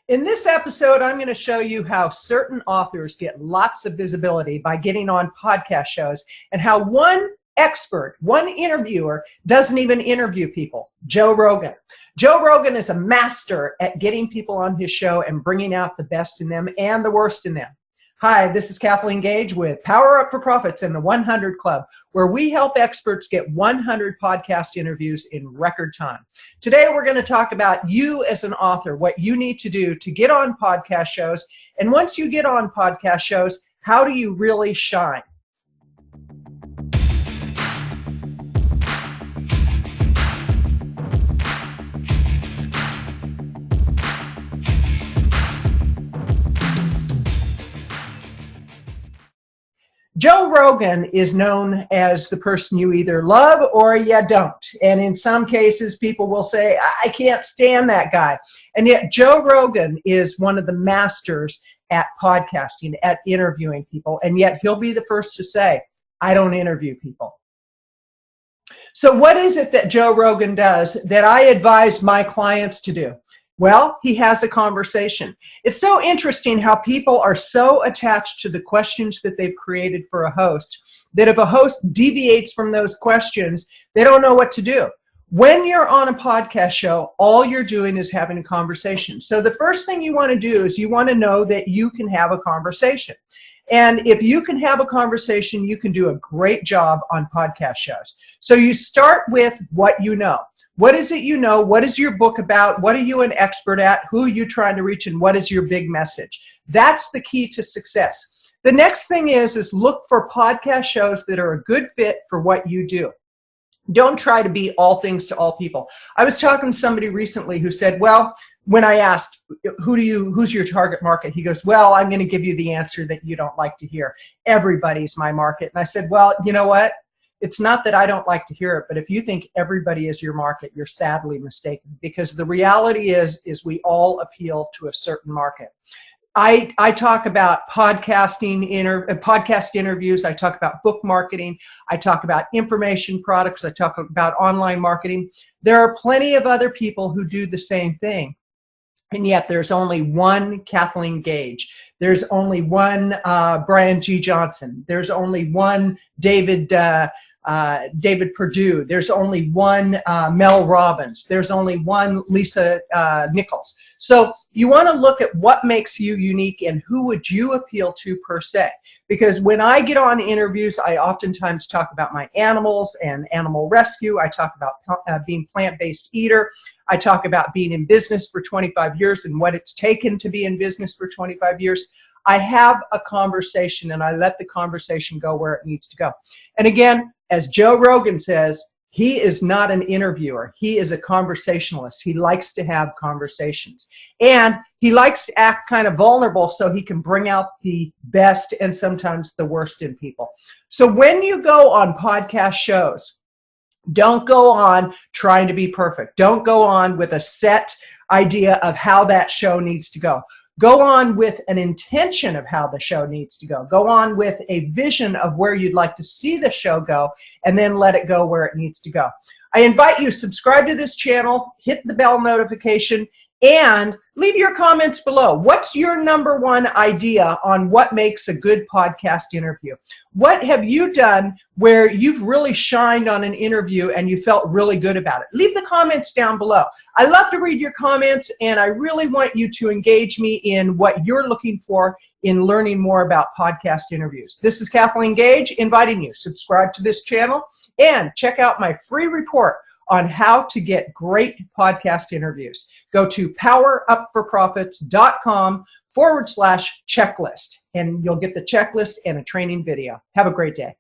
In this episode, I'm going to show you how certain authors get lots of visibility by getting on podcast shows and how one expert, one interviewer, doesn't even interview people. Joe Rogan. Joe Rogan is a master at getting people on his show and bringing out the best in them and the worst in them. Hi, this is Kathleen Gage with Power Up for Profits and the 100 Club, where we help experts get 100 podcast interviews in record time. Today, we're going to talk about you as an author, what you need to do to get on podcast shows. And once you get on podcast shows, how do you really shine? Joe Rogan is known as the person you either love or you don't. And in some cases, people will say, I can't stand that guy. And yet Joe Rogan is one of the masters at podcasting, at interviewing people. And yet he'll be the first to say, I don't interview people. So what is it that Joe Rogan does that I advise my clients to do? Well, he has a conversation. It's so interesting how people are so attached to the questions that they've created for a host that if a host deviates from those questions, they don't know what to do. When you're on a podcast show, all you're doing is having a conversation. So the first thing you want to do is you want to know that you can have a conversation. And if you can have a conversation, you can do a great job on podcast shows. So you start with what you know. What is it you know? What is your book about? What are you an expert at? Who are you trying to reach? And what is your big message? That's the key to success. The next thing is look for podcast shows that are a good fit for what you do. Don't try to be all things to all people. I was talking to somebody recently who said, well, when I asked, who's your target market? He goes, well, I'm going to give you the answer that you don't like to hear. Everybody's my market. And I said, well, you know what? It's not that I don't like to hear it, but if you think everybody is your market, you're sadly mistaken, because the reality is we all appeal to a certain market. I talk about podcast interviews. I talk about book marketing. I talk about information products. I talk about online marketing. There are plenty of other people who do the same thing. And yet there's only one Kathleen Gage. There's only one Brian G. Johnson. There's only one David Perdue. There's only one Mel Robbins. There's only one Lisa Nichols. So you want to look at what makes you unique and who would you appeal to per se. Because when I get on interviews, I oftentimes talk about my animals and animal rescue. I talk about being plant-based eater. I talk about being in business for 25 years and what it's taken to be in business for 25 years. I have a conversation and I let the conversation go where it needs to go. And again, as Joe Rogan says, he is not an interviewer. He is a conversationalist. He likes to have conversations. And he likes to act kind of vulnerable so he can bring out the best and sometimes the worst in people. So when you go on podcast shows, don't go on trying to be perfect. Don't go on with a set idea of how that show needs to go. Go on with an intention of how the show needs to go. Go on with a vision of where you'd like to see the show go, and then let it go where it needs to go. I invite you, subscribe to this channel, hit the bell notification, and leave your comments below. What's your number one idea on what makes a good podcast interview? What have you done where you've really shined on an interview and you felt really good about it? Leave the comments down below. I love to read your comments, and I really want you to engage me in what you're looking for in learning more about podcast interviews. This is Kathleen Gage inviting you. Subscribe to this channel and check out my free report on how to get great podcast interviews. Go to powerupforprofits.com/checklist, and you'll get the checklist and a training video. Have a great day.